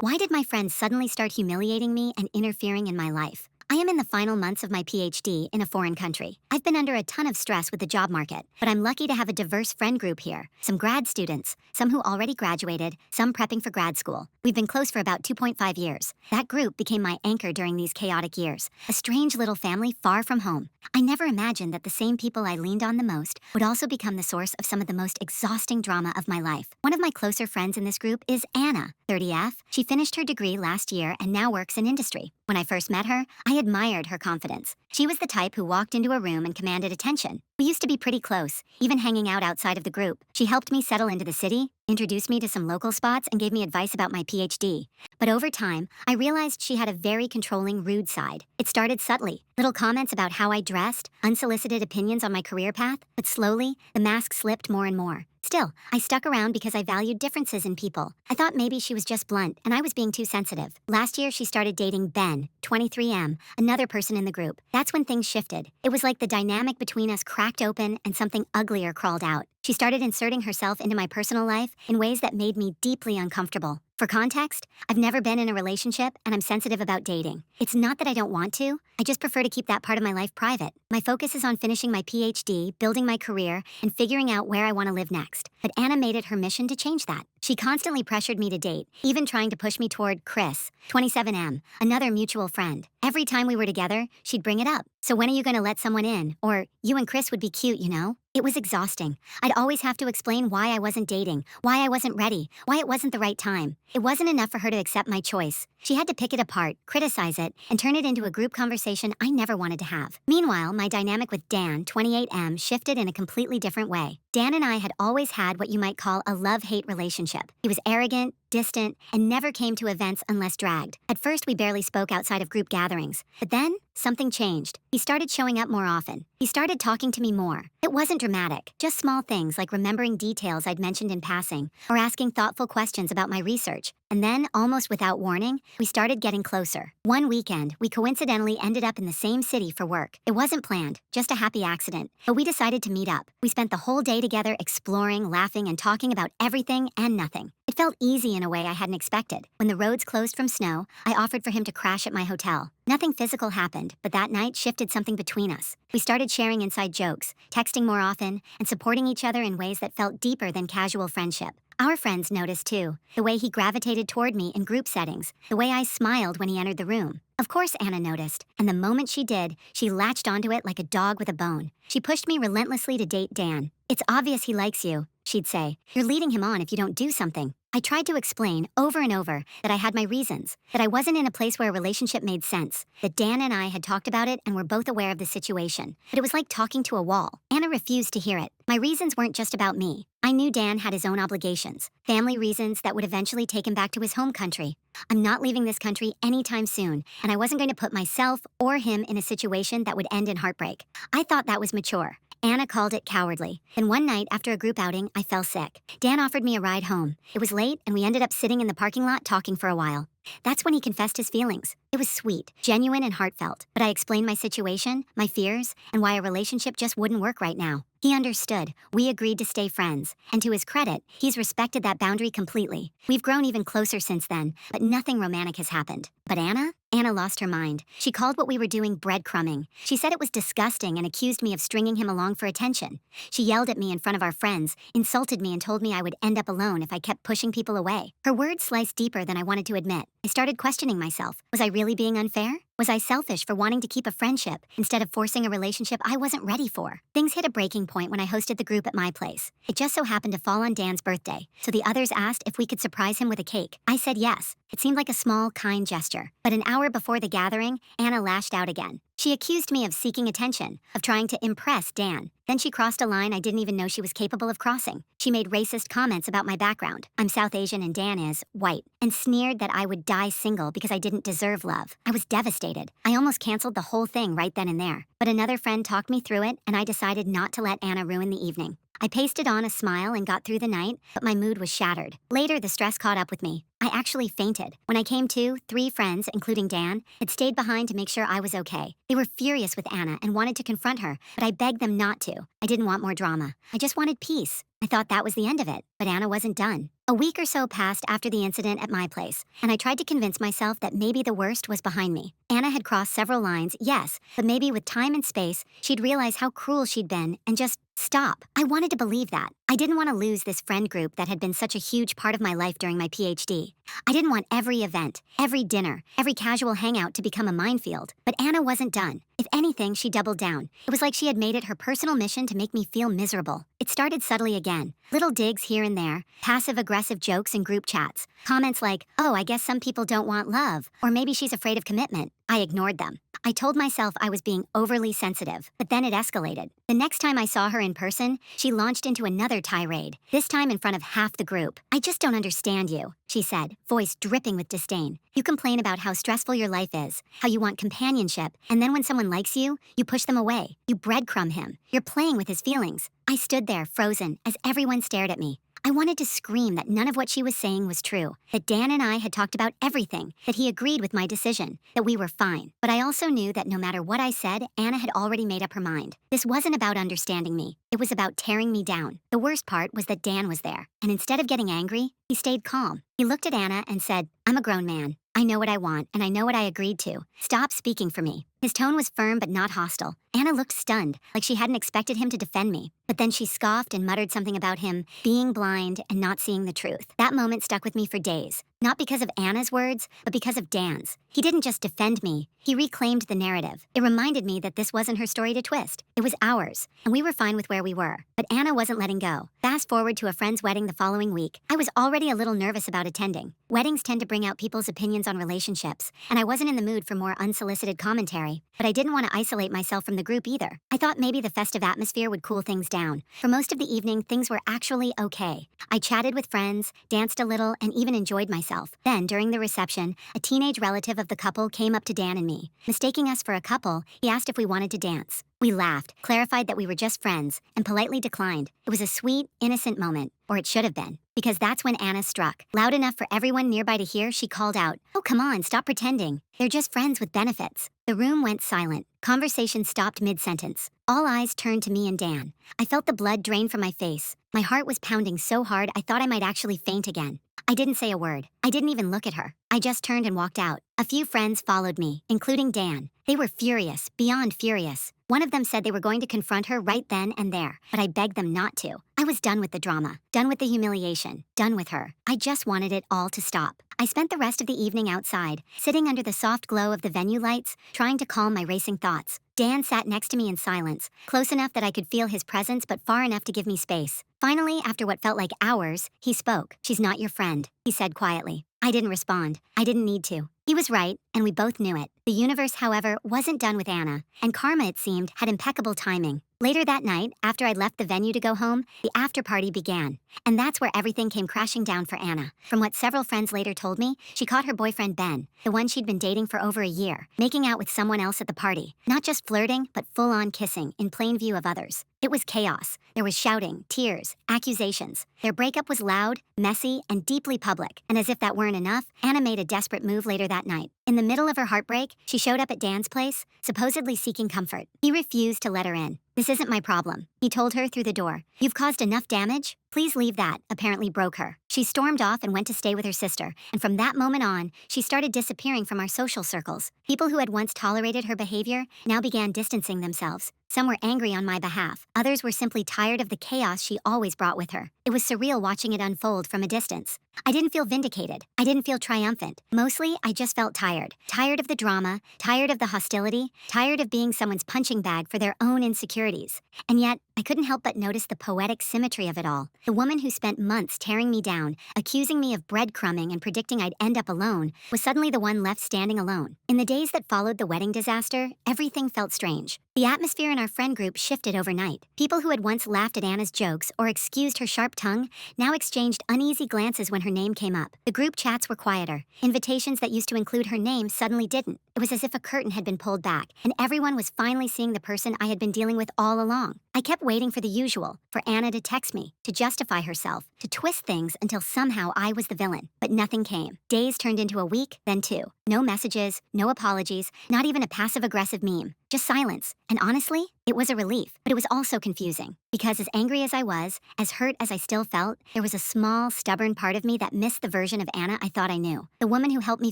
Why did my friends suddenly start humiliating me and interfering in my life? I am in the final months of my PhD in a foreign country. I've been under a ton of stress with the job market, but I'm lucky to have a diverse friend group here. Some grad students, some who already graduated, some prepping for grad school. We've been close for about 2.5 years. That group became my anchor during these chaotic years. A strange little family far from home. I never imagined that the same people I leaned on the most would also become the source of some of the most exhausting drama of my life. One of my closer friends in this group is Anna, 30F. She finished her degree last year and now works in industry. When I first met her, I admired her confidence. She was the type who walked into a room and commanded attention. We used to be pretty close, even hanging out outside of the group. She helped me settle into the city, introduced me to some local spots, and gave me advice about my PhD. But over time, I realized she had a very controlling, rude side. It started subtly, little comments about how I dressed, unsolicited opinions on my career path, but slowly, the mask slipped more and more. Still, I stuck around because I valued differences in people. I thought maybe she was just blunt and I was being too sensitive. Last year, she started dating Ben, 23M, another person in the group. That's when things shifted. It was like the dynamic between us cracked open and something uglier crawled out. She started inserting herself into my personal life in ways that made me deeply uncomfortable. For context, I've never been in a relationship and I'm sensitive about dating. It's not that I don't want to, I just prefer to keep that part of my life private. My focus is on finishing my PhD, building my career, and figuring out where I want to live next. But Anna made it her mission to change that. She constantly pressured me to date, even trying to push me toward Chris, 27M, another mutual friend. Every time we were together, she'd bring it up. So when are you going to let someone in? Or, you and Chris would be cute, you know? It was exhausting. I'd always have to explain why I wasn't dating, why I wasn't ready, why it wasn't the right time. It wasn't enough for her to accept my choice. She had to pick it apart, criticize it, and turn it into a group conversation I never wanted to have. Meanwhile, my dynamic with Dan, 28M, shifted in a completely different way. Dan and I had always had what you might call a love-hate relationship. He was arrogant, distant, and never came to events unless dragged. At first, we barely spoke outside of group gatherings. But then, something changed. He started showing up more often. He started talking to me more. It wasn't dramatic, just small things like remembering details I'd mentioned in passing, or asking thoughtful questions about my research. And then, almost without warning, we started getting closer. One weekend, we coincidentally ended up in the same city for work. It wasn't planned, just a happy accident. But we decided to meet up. We spent the whole day together exploring, laughing, and talking about everything and nothing. It felt easy in a way I hadn't expected. When the roads closed from snow, I offered for him to crash at my hotel. Nothing physical happened, but that night shifted something between us. We started sharing inside jokes, texting more often, and supporting each other in ways that felt deeper than casual friendship. Our friends noticed too, the way he gravitated toward me in group settings, the way I smiled when he entered the room. Of course Anna noticed, and the moment she did, she latched onto it like a dog with a bone. She pushed me relentlessly to date Dan. "It's obvious he likes you," she'd say. "You're leading him on if you don't do something." I tried to explain over and over that I had my reasons, that I wasn't in a place where a relationship made sense, that Dan and I had talked about it and were both aware of the situation. But it was like talking to a wall. Anna refused to hear it. My reasons weren't just about me. I knew Dan had his own obligations, family reasons that would eventually take him back to his home country. I'm not leaving this country anytime soon, and I wasn't going to put myself or him in a situation that would end in heartbreak. I thought that was mature. Anna called it cowardly. Then one night, after a group outing, I fell sick. Dan offered me a ride home. It was late, and we ended up sitting in the parking lot talking for a while. That's when he confessed his feelings. It was sweet, genuine, and heartfelt. But I explained my situation, my fears, and why a relationship just wouldn't work right now. He understood. We agreed to stay friends. And to his credit, he's respected that boundary completely. We've grown even closer since then, but nothing romantic has happened. But Anna? Anna lost her mind. She called what we were doing breadcrumbing. She said it was disgusting and accused me of stringing him along for attention. She yelled at me in front of our friends, insulted me, and told me I would end up alone if I kept pushing people away. Her words sliced deeper than I wanted to admit. I started questioning myself. Was I really being unfair? Was I selfish for wanting to keep a friendship instead of forcing a relationship I wasn't ready for? Things hit a breaking point when I hosted the group at my place. It just so happened to fall on Dan's birthday, so the others asked if we could surprise him with a cake. I said yes. It seemed like a small, kind gesture. But an hour before the gathering, Anna lashed out again. She accused me of seeking attention, of trying to impress Dan. Then she crossed a line I didn't even know she was capable of crossing. She made racist comments about my background. I'm South Asian and Dan is white, and sneered that I would die single because I didn't deserve love. I was devastated. I almost canceled the whole thing right then and there. But another friend talked me through it, and I decided not to let Anna ruin the evening. I pasted on a smile and got through the night, but my mood was shattered. Later, the stress caught up with me. I actually fainted. When I came to, 3 friends, including Dan, had stayed behind to make sure I was okay. They were furious with Anna and wanted to confront her, but I begged them not to. I didn't want more drama. I just wanted peace. I thought that was the end of it, but Anna wasn't done. A week or so passed after the incident at my place, and I tried to convince myself that maybe the worst was behind me. Anna had crossed several lines, yes, but maybe with time and space, she'd realize how cruel she'd been and just stop. I wanted to believe that. I didn't want to lose this friend group that had been such a huge part of my life during my PhD. I didn't want every event, every dinner, every casual hangout to become a minefield. But Anna wasn't done. If anything, she doubled down. It was like she had made it her personal mission to make me feel miserable. It started subtly again. Little digs here and there, passive-aggressive jokes in group chats, comments like, oh, I guess some people don't want love, or maybe she's afraid of commitment. I ignored them. I told myself I was being overly sensitive, but then it escalated. The next time I saw her in person, she launched into another tirade, this time in front of half the group. I just don't understand you, she said, voice dripping with disdain. You complain about how stressful your life is, how you want companionship, and then when someone likes you, you push them away. You breadcrumb him. You're playing with his feelings. I stood there, frozen, as everyone stared at me. I wanted to scream that none of what she was saying was true, that Dan and I had talked about everything, that he agreed with my decision, that we were fine. But I also knew that no matter what I said, Anna had already made up her mind. This wasn't about understanding me. It was about tearing me down. The worst part was that Dan was there, and instead of getting angry, he stayed calm. He looked at Anna and said, I'm a grown man. I know what I want, and I know what I agreed to. Stop speaking for me. His tone was firm but not hostile. Anna looked stunned, like she hadn't expected him to defend me. But then she scoffed and muttered something about him being blind and not seeing the truth. That moment stuck with me for days. Not because of Anna's words, but because of Dan's. He didn't just defend me, he reclaimed the narrative. It reminded me that this wasn't her story to twist. It was ours, and we were fine with where we were. But Anna wasn't letting go. Fast forward to a friend's wedding the following week. I was already a little nervous about attending. Weddings tend to bring out people's opinions on relationships, and I wasn't in the mood for more unsolicited commentary. But I didn't want to isolate myself from the group either. I thought maybe the festive atmosphere would cool things down. For most of the evening, things were actually okay. I chatted with friends, danced a little, and even enjoyed myself. Then, during the reception, a teenage relative of the couple came up to Dan and me. Mistaking us for a couple, he asked if we wanted to dance. We laughed, clarified that we were just friends, and politely declined. It was a sweet, innocent moment, or it should have been. Because that's when Anna struck. Loud enough for everyone nearby to hear, she called out, oh, come on, stop pretending. They're just friends with benefits. The room went silent. Conversation stopped mid-sentence. All eyes turned to me and Dan. I felt the blood drain from my face. My heart was pounding so hard I thought I might actually faint again. I didn't say a word. I didn't even look at her. I just turned and walked out. A few friends followed me, including Dan. They were furious, beyond furious. One of them said they were going to confront her right then and there, but I begged them not to. I was done with the drama, done with the humiliation, done with her. I just wanted it all to stop. I spent the rest of the evening outside, sitting under the soft glow of the venue lights, trying to calm my racing thoughts. Dan sat next to me in silence, close enough that I could feel his presence but far enough to give me space. Finally, after what felt like hours, he spoke. She's not your friend, he said quietly. I didn't respond. I didn't need to. He was right, and we both knew it. The universe, however, wasn't done with Anna, and karma, it seemed, had impeccable timing. Later that night, after I'd left the venue to go home, the after-party began. And that's where everything came crashing down for Anna. From what several friends later told me, she caught her boyfriend Ben, the one she'd been dating for over a year, making out with someone else at the party. Not just flirting, but full-on kissing, in plain view of others. It was chaos. There was shouting, tears, accusations. Their breakup was loud, messy, and deeply public. And as if that weren't enough, Anna made a desperate move later that night. In the middle of her heartbreak, she showed up at Dan's place, supposedly seeking comfort. He refused to let her in. This isn't my problem, he told her through the door. You've caused enough damage. Please leave. That apparently broke her. She stormed off and went to stay with her sister, and from that moment on, she started disappearing from our social circles. People who had once tolerated her behavior now began distancing themselves. Some were angry on my behalf. Others were simply tired of the chaos she always brought with her. It was surreal watching it unfold from a distance. I didn't feel vindicated. I didn't feel triumphant. Mostly, I just felt tired. Tired of the drama, tired of the hostility, tired of being someone's punching bag for their own insecurities. And yet, I couldn't help but notice the poetic symmetry of it all. The woman who spent months tearing me down, accusing me of breadcrumbing and predicting I'd end up alone, was suddenly the one left standing alone. In the days that followed the wedding disaster, everything felt strange. The atmosphere in our friend group shifted overnight. People who had once laughed at Anna's jokes or excused her sharp tongue now exchanged uneasy glances when her name came up. The group chats were quieter. Invitations that used to include her name suddenly didn't. It was as if a curtain had been pulled back, and everyone was finally seeing the person I had been dealing with all along. I kept waiting for the usual, for Anna to text me, to justify herself, to twist things until somehow I was the villain. But nothing came. Days turned into a week, then two. No messages, no apologies, not even a passive-aggressive meme. Just silence. And honestly, it was a relief, but it was also confusing. Because as angry as I was, as hurt as I still felt, there was a small, stubborn part of me that missed the version of Anna I thought I knew. The woman who helped me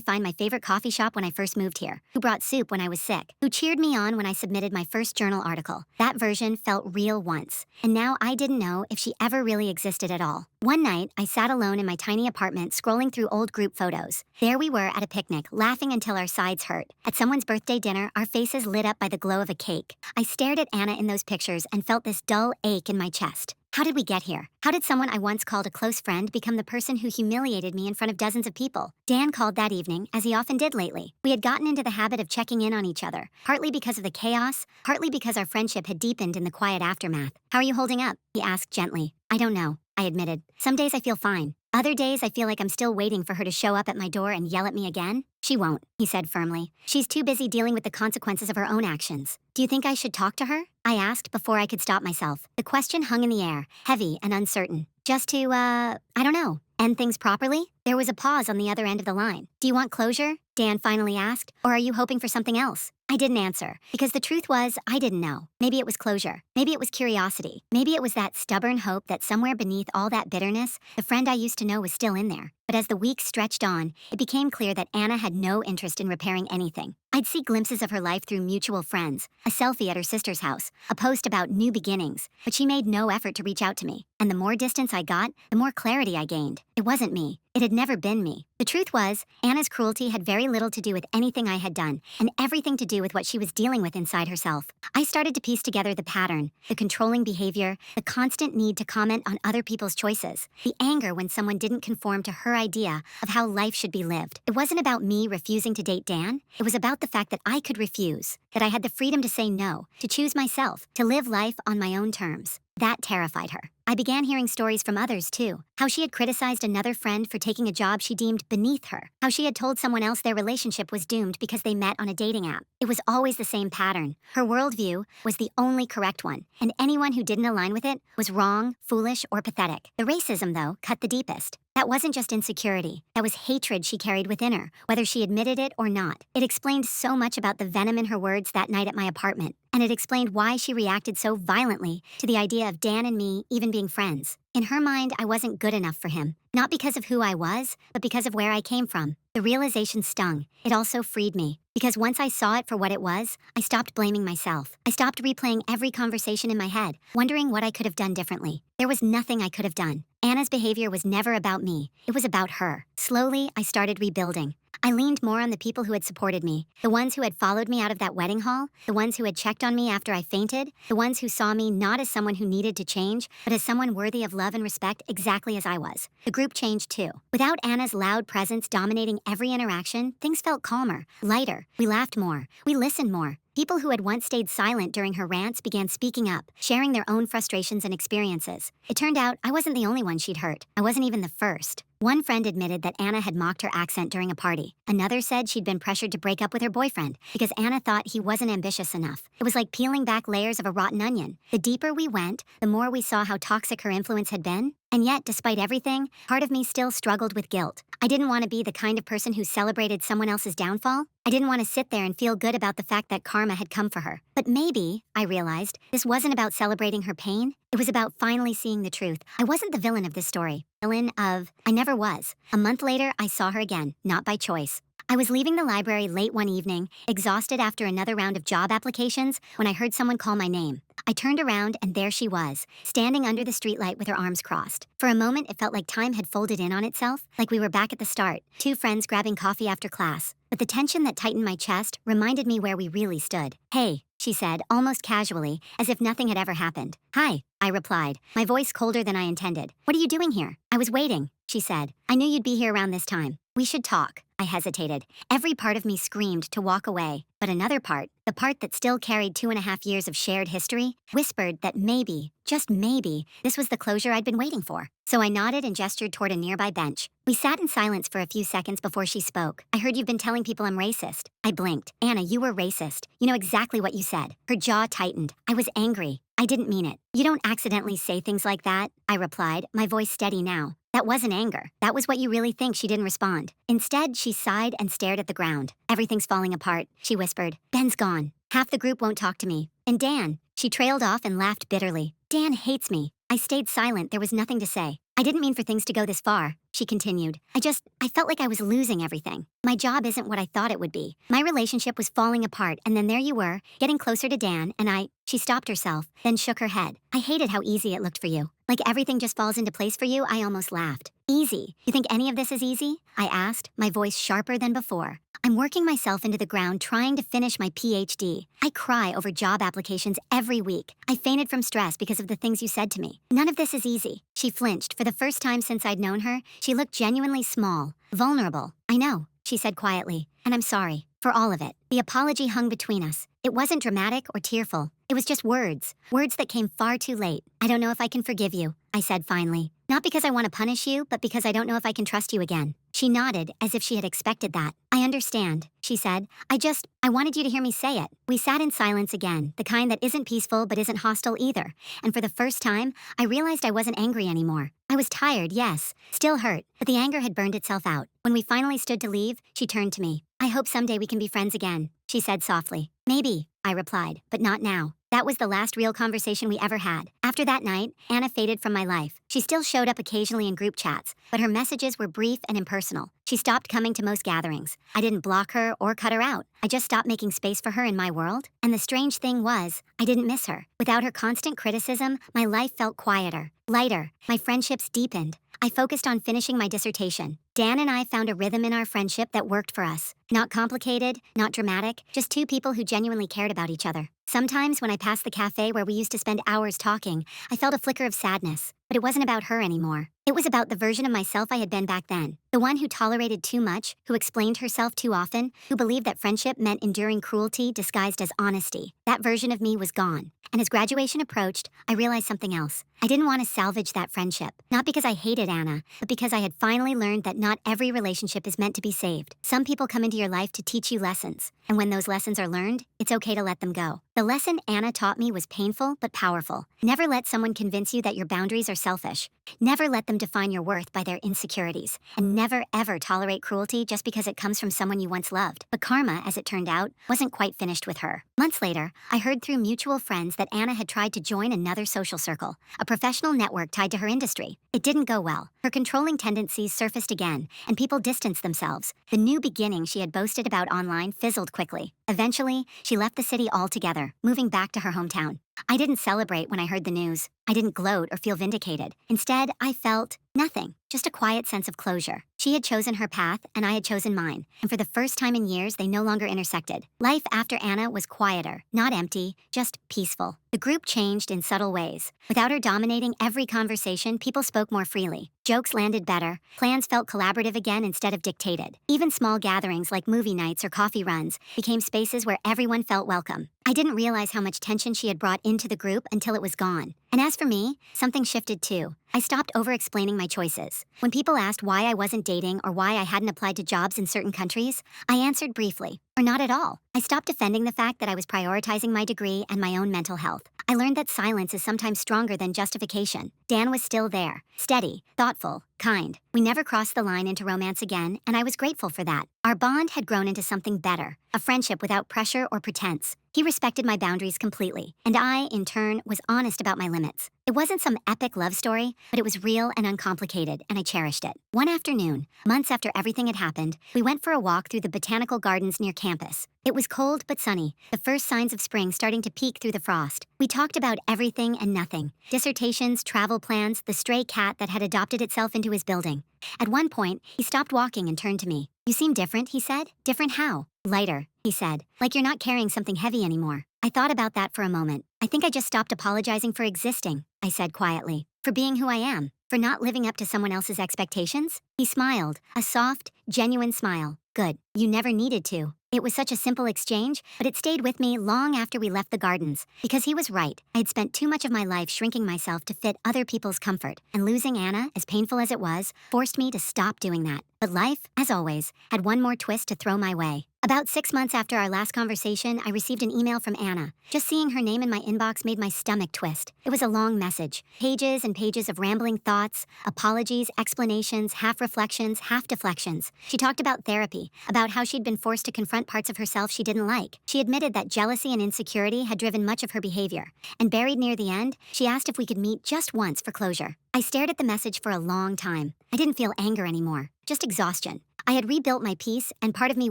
find my favorite coffee shop when I first moved here, who brought soup when I was sick, who cheered me on when I submitted my first journal article. That version felt real once, and now I didn't know if she ever really existed at all. One night, I sat alone in my tiny apartment scrolling through old group photos. There we were at a picnic, laughing until our sides hurt. At someone's birthday dinner, our faces lit up by the glow of a cake. I stared at Anna in those pictures and felt this dull ache in my chest. How did we get here? How did someone I once called a close friend become the person who humiliated me in front of dozens of people? Dan called that evening, as he often did lately. We had gotten into the habit of checking in on each other, partly because of the chaos, partly because our friendship had deepened in the quiet aftermath. How are you holding up? He asked gently. I don't know, I admitted. Some days I feel fine. Other days I feel like I'm still waiting for her to show up at my door and yell at me again. She won't, he said firmly. She's too busy dealing with the consequences of her own actions. Do you think I should talk to her? I asked before I could stop myself. The question hung in the air, heavy and uncertain. Just to, I don't know, end things properly? There was a pause on the other end of the line. Do you want closure? Dan finally asked. Or are you hoping for something else? I didn't answer, because the truth was, I didn't know. Maybe it was closure. Maybe it was curiosity. Maybe it was that stubborn hope that somewhere beneath all that bitterness, the friend I used to know was still in there. But as the weeks stretched on, it became clear that Anna had no interest in repairing anything. I'd see glimpses of her life through mutual friends, a selfie at her sister's house, a post about new beginnings, but she made no effort to reach out to me. And the more distance I got, the more clarity I gained. It wasn't me. It had never been me. The truth was, Anna's cruelty had very little to do with anything I had done, and everything to do with what she was dealing with inside herself. I started to piece together the pattern, the controlling behavior, the constant need to comment on other people's choices, the anger when someone didn't conform to her idea of how life should be lived. It wasn't about me refusing to date Dan. It was about the fact that I could refuse, that I had the freedom to say no, to choose myself, to live life on my own terms. That terrified her. I began hearing stories from others, too. How she had criticized another friend for taking a job she deemed beneath her. How she had told someone else their relationship was doomed because they met on a dating app. It was always the same pattern. Her worldview was the only correct one, and anyone who didn't align with it was wrong, foolish, or pathetic. The racism, though, cut the deepest. That wasn't just insecurity. That was hatred she carried within her, whether she admitted it or not. It explained so much about the venom in her words that night at my apartment, and it explained why she reacted so violently to the idea of Dan and me even being friends. In her mind, I wasn't good enough for him, not because of who I was, but because of where I came from. The realization stung. It also freed me, because once I saw it for what it was, I stopped blaming myself. I stopped replaying every conversation in my head, wondering what I could have done differently. There was nothing I could have done. Anna's behavior was never about me. It was about her. Slowly, I started rebuilding. I leaned more on the people who had supported me, the ones who had followed me out of that wedding hall, the ones who had checked on me after I fainted, the ones who saw me not as someone who needed to change, but as someone worthy of love and respect exactly as I was. The group changed too. Without Anna's loud presence dominating every interaction, things felt calmer, lighter. We laughed more. We listened more. People who had once stayed silent during her rants began speaking up, sharing their own frustrations and experiences. It turned out I wasn't the only one she'd hurt. I wasn't even the first. One friend admitted that Anna had mocked her accent during a party. Another said she'd been pressured to break up with her boyfriend because Anna thought he wasn't ambitious enough. It was like peeling back layers of a rotten onion. The deeper we went, the more we saw how toxic her influence had been. And yet, despite everything, part of me still struggled with guilt. I didn't want to be the kind of person who celebrated someone else's downfall. I didn't want to sit there and feel good about the fact that karma had come for her. But maybe, I realized, this wasn't about celebrating her pain. It was about finally seeing the truth. I wasn't the villain of this story. I never was. A month later, I saw her again, not by choice. I was leaving the library late one evening, exhausted after another round of job applications, when I heard someone call my name. I turned around and there she was, standing under the streetlight with her arms crossed. For a moment, it felt like time had folded in on itself, like we were back at the start, two friends grabbing coffee after class. But the tension that tightened my chest reminded me where we really stood. Hey, she said, almost casually, as if nothing had ever happened. Hi, I replied, my voice colder than I intended. What are you doing here? I was waiting, she said. I knew you'd be here around this time. We should talk. I hesitated. Every part of me screamed to walk away, but another part, the part that still carried 2.5 years of shared history, whispered that maybe, just maybe, this was the closure I'd been waiting for. So I nodded and gestured toward a nearby bench. We sat in silence for a few seconds before she spoke. I heard you've been telling people I'm racist. I blinked. Anna, you were racist. You know exactly what you said. Her jaw tightened. I was angry. I didn't mean it. You don't accidentally say things like that, I replied, my voice steady now. That wasn't anger. That was what you really think. She didn't respond. Instead, she sighed and stared at the ground. Everything's falling apart, she whispered. Ben's gone. Half the group won't talk to me. And Dan. She trailed off and laughed bitterly. Dan hates me. I stayed silent. There was nothing to say. I didn't mean for things to go this far, she continued. I felt like I was losing everything. My job isn't what I thought it would be. My relationship was falling apart, and then there you were, getting closer to Dan, and she stopped herself, then shook her head. I hated how easy it looked for you. Like everything just falls into place for you, I almost laughed. Easy? You think any of this is easy? I asked, my voice sharper than before. I'm working myself into the ground trying to finish my PhD. I cry over job applications every week. I fainted from stress because of the things you said to me. None of this is easy. She flinched. For the first time since I'd known her, she looked genuinely small, vulnerable. I know, she said quietly, and I'm sorry. For all of it. The apology hung between us. It wasn't dramatic or tearful. It was just words. Words that came far too late. I don't know if I can forgive you, I said finally. Not because I want to punish you, but because I don't know if I can trust you again. She nodded, as if she had expected that. I understand, she said. I wanted you to hear me say it. We sat in silence again, the kind that isn't peaceful but isn't hostile either. And for the first time, I realized I wasn't angry anymore. I was tired, yes, still hurt, but the anger had burned itself out. When we finally stood to leave, she turned to me. I hope someday we can be friends again, she said softly. Maybe, I replied, but not now. That was the last real conversation we ever had. After that night, Anna faded from my life. She still showed up occasionally in group chats, but her messages were brief and impersonal. She stopped coming to most gatherings. I didn't block her or cut her out. I just stopped making space for her in my world. And the strange thing was, I didn't miss her. Without her constant criticism, my life felt quieter, lighter. My friendships deepened. I focused on finishing my dissertation. Dan and I found a rhythm in our friendship that worked for us. Not complicated, not dramatic, just two people who genuinely cared about each other. Sometimes when I passed the cafe where we used to spend hours talking, I felt a flicker of sadness. But it wasn't about her anymore. It was about the version of myself I had been back then. The one who tolerated too much, who explained herself too often, who believed that friendship meant enduring cruelty disguised as honesty. That version of me was gone. And as graduation approached, I realized something else. I didn't want to salvage that friendship. Not because I hated Anna, but because I had finally learned that not every relationship is meant to be saved. Some people come into your life to teach you lessons. And when those lessons are learned, it's okay to let them go. The lesson Anna taught me was painful but powerful. Never let someone convince you that your boundaries are selfish. Never let them define your worth by their insecurities. And never ever tolerate cruelty just because it comes from someone you once loved. But karma, as it turned out, wasn't quite finished with her. Months later, I heard through mutual friends that Anna had tried to join another social circle, a professional network tied to her industry. It didn't go well. Her controlling tendencies surfaced again, and people distanced themselves. The new beginning she had boasted about online fizzled quickly. Eventually, she left the city altogether, moving back to her hometown. I didn't celebrate when I heard the news. I didn't gloat or feel vindicated. Instead, I felt nothing, just a quiet sense of closure. She had chosen her path, and I had chosen mine. And for the first time in years, they no longer intersected. Life after Anna was quieter, not empty, just peaceful. The group changed in subtle ways. Without her dominating every conversation, people spoke more freely. Jokes landed better. Plans felt collaborative again instead of dictated. Even small gatherings like movie nights or coffee runs became spaces where everyone felt welcome. I didn't realize how much tension she had brought into the group until it was gone. And as for me, something shifted too. I stopped over-explaining my choices. When people asked why I wasn't dating or why I hadn't applied to jobs in certain countries, I answered briefly, or not at all. I stopped defending the fact that I was prioritizing my degree and my own mental health. I learned that silence is sometimes stronger than justification. Dan was still there, steady, thoughtful, kind. We never crossed the line into romance again, and I was grateful for that. Our bond had grown into something better, a friendship without pressure or pretense. He respected my boundaries completely, and I, in turn, was honest about my limits. It wasn't some epic love story, but it was real and uncomplicated, and I cherished it. One afternoon, months after everything had happened, we went for a walk through the botanical gardens near campus. It was cold but sunny, the first signs of spring starting to peek through the frost. We talked about everything and nothing. Dissertations, travel plans, the stray cat that had adopted itself into his building. At one point, he stopped walking and turned to me. "You seem different," he said. "Different how?" "Lighter," he said. "Like you're not carrying something heavy anymore." I thought about that for a moment. "I think I just stopped apologizing for existing," I said quietly. "For being who I am. For not living up to someone else's expectations." He smiled, a soft, genuine smile. Good. You never needed to. It was such a simple exchange, but it stayed with me long after we left the gardens. Because he was right. I had spent too much of my life shrinking myself to fit other people's comfort, and losing Anna, as painful as it was, forced me to stop doing that. But life, as always, had one more twist to throw my way. About 6 months after our last conversation, I received an email from Anna. Just seeing her name in my inbox made my stomach twist. It was a long message. Pages and pages of rambling thoughts, apologies, explanations, half reflections, half deflections. She talked about therapy, about how she'd been forced to confront parts of herself she didn't like. She admitted that jealousy and insecurity had driven much of her behavior. And buried near the end, she asked if we could meet just once for closure. I stared at the message for a long time. I didn't feel anger anymore, just exhaustion. I had rebuilt my peace, and part of me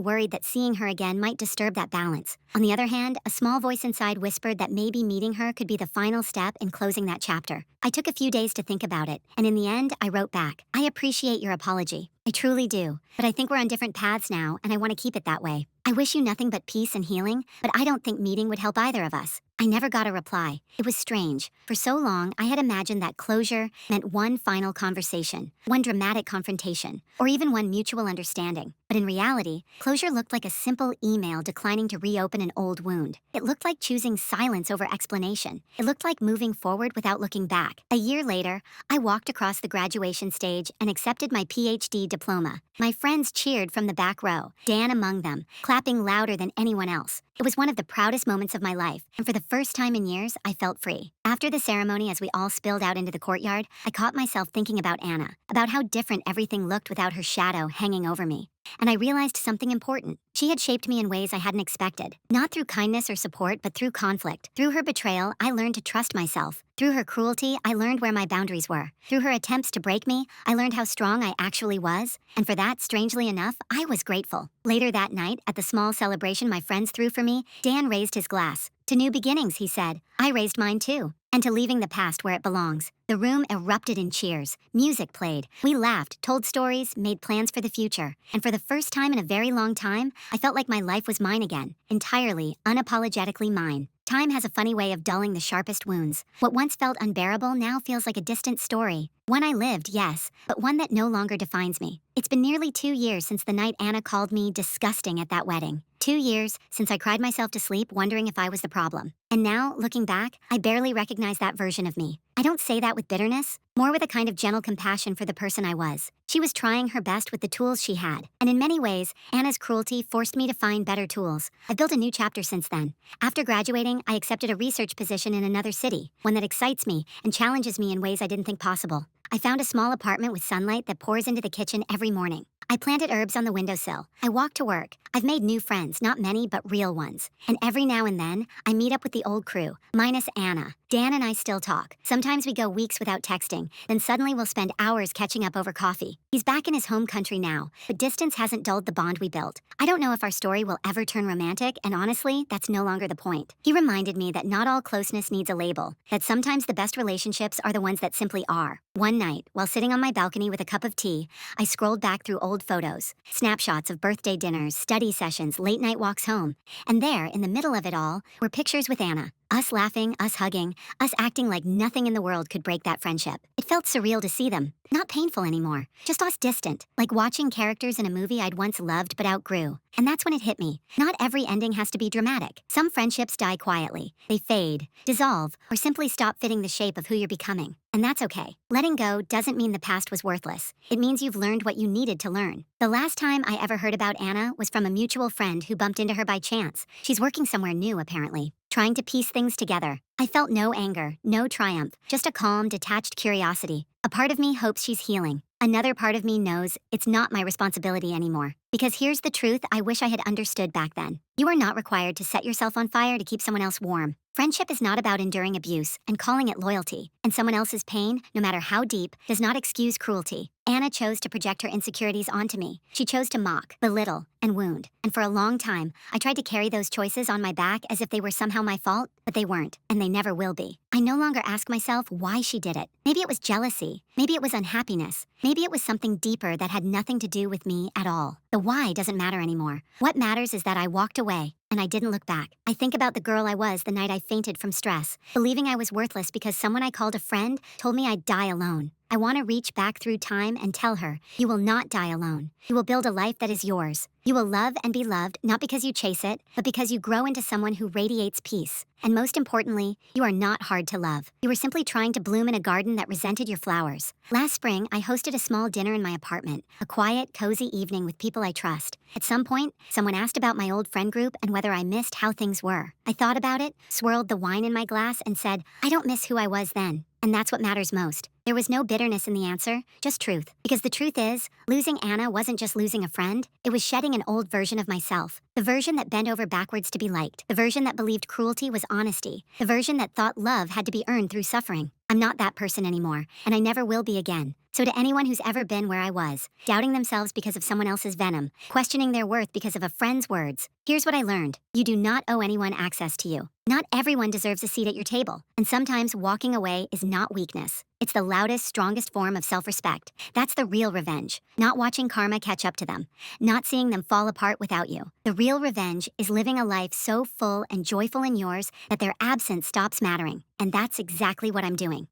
worried that seeing her again might disturb that balance. On the other hand, a small voice inside whispered that maybe meeting her could be the final step in closing that chapter. I took a few days to think about it, and in the end, I wrote back, "I appreciate your apology. I truly do. But I think we're on different paths now, and I want to keep it that way. I wish you nothing but peace and healing, but I don't think meeting would help either of us." I never got a reply. It was strange. For so long, I had imagined that closure meant one final conversation, one dramatic confrontation, or even one mutual understanding. But in reality, closure looked like a simple email declining to reopen an old wound. It looked like choosing silence over explanation. It looked like moving forward without looking back. A year later, I walked across the graduation stage and accepted my PhD diploma. My friends cheered from the back row, Dan among them, clapping louder than anyone else. It was one of the proudest moments of my life, and for the first time in years, I felt free. After the ceremony, as we all spilled out into the courtyard, I caught myself thinking about Anna, about how different everything looked without her shadow hanging over me. And I realized something important. She had shaped me in ways I hadn't expected. Not through kindness or support, but through conflict. Through her betrayal, I learned to trust myself. Through her cruelty, I learned where my boundaries were. Through her attempts to break me, I learned how strong I actually was. And for that, strangely enough, I was grateful. Later that night, at the small celebration my friends threw for me, Dan raised his glass. "To new beginnings," he said. I raised mine too. And to leaving the past where it belongs. The room erupted in cheers. Music played. We laughed, told stories, made plans for the future. And for the first time in a very long time, I felt like my life was mine again. Entirely, unapologetically mine. Time has a funny way of dulling the sharpest wounds. What once felt unbearable now feels like a distant story. One I lived, yes, but one that no longer defines me. It's been nearly 2 years since the night Anna called me disgusting at that wedding. 2 years since I cried myself to sleep wondering if I was the problem. And now, looking back, I barely recognize that version of me. I don't say that with bitterness, more with a kind of gentle compassion for the person I was. She was trying her best with the tools she had. And in many ways, Anna's cruelty forced me to find better tools. I've built a new chapter since then. After graduating, I accepted a research position in another city, one that excites me and challenges me in ways I didn't think possible. I found a small apartment with sunlight that pours into the kitchen every morning. I planted herbs on the windowsill. I walk to work. I've made new friends, not many, but real ones. And every now and then, I meet up with the old crew, minus Anna. Dan and I still talk. Sometimes we go weeks without texting, then suddenly we'll spend hours catching up over coffee. He's back in his home country now, but distance hasn't dulled the bond we built. I don't know if our story will ever turn romantic, and honestly, that's no longer the point. He reminded me that not all closeness needs a label, that sometimes the best relationships are the ones that simply are. One night, while sitting on my balcony with a cup of tea, I scrolled back through old photos, snapshots of birthday dinners, study sessions, late night walks home. And there, in the middle of it all, were pictures with Anna. Us laughing, us hugging, us acting like nothing in the world could break that friendship. It felt surreal to see them. Not painful anymore, just us distant, like watching characters in a movie I'd once loved but outgrew. And that's when it hit me. Not every ending has to be dramatic. Some friendships die quietly. They fade, dissolve, or simply stop fitting the shape of who you're becoming. And that's okay. Letting go doesn't mean the past was worthless. It means you've learned what you needed to learn. The last time I ever heard about Anna was from a mutual friend who bumped into her by chance. She's working somewhere new, apparently, trying to piece things together. I felt no anger, no triumph, just a calm, detached curiosity. A part of me hopes she's healing. Another part of me knows it's not my responsibility anymore. Because here's the truth I wish I had understood back then. You are not required to set yourself on fire to keep someone else warm. Friendship is not about enduring abuse and calling it loyalty. And someone else's pain, no matter how deep, does not excuse cruelty. Anna chose to project her insecurities onto me. She chose to mock, belittle, and wound. And for a long time, I tried to carry those choices on my back as if they were somehow my fault, but they weren't, and they never will be. I no longer ask myself why she did it. Maybe it was jealousy. Maybe it was unhappiness. Maybe it was something deeper that had nothing to do with me at all. The why doesn't matter anymore. What matters is that I walked away. and I didn't look back. I think about the girl I was the night I fainted from stress, believing I was worthless because someone I called a friend told me I'd die alone. I want to reach back through time and tell her, you will not die alone. You will build a life that is yours. You will love and be loved not because you chase it, but because you grow into someone who radiates peace. And most importantly, you are not hard to love. You were simply trying to bloom in a garden that resented your flowers. Last spring, I hosted a small dinner in my apartment, a quiet, cozy evening with people I trust. At some point, someone asked about my old friend group and whether I missed how things were. I thought about it, swirled the wine in my glass, and said, I don't miss who I was then. And that's what matters most. There was no bitterness in the answer, just truth. Because the truth is, losing Anna wasn't just losing a friend, it was shedding an old version of myself. The version that bent over backwards to be liked. The version that believed cruelty was honesty. The version that thought love had to be earned through suffering. I'm not that person anymore, and I never will be again. So to anyone who's ever been where I was, doubting themselves because of someone else's venom, questioning their worth because of a friend's words, here's what I learned. You do not owe anyone access to you. Not everyone deserves a seat at your table, and sometimes walking away is not weakness. It's the loudest, strongest form of self-respect. That's the real revenge. Not watching karma catch up to them. Not seeing them fall apart without you. The real revenge is living a life so full and joyful in yours that their absence stops mattering. And that's exactly what I'm doing.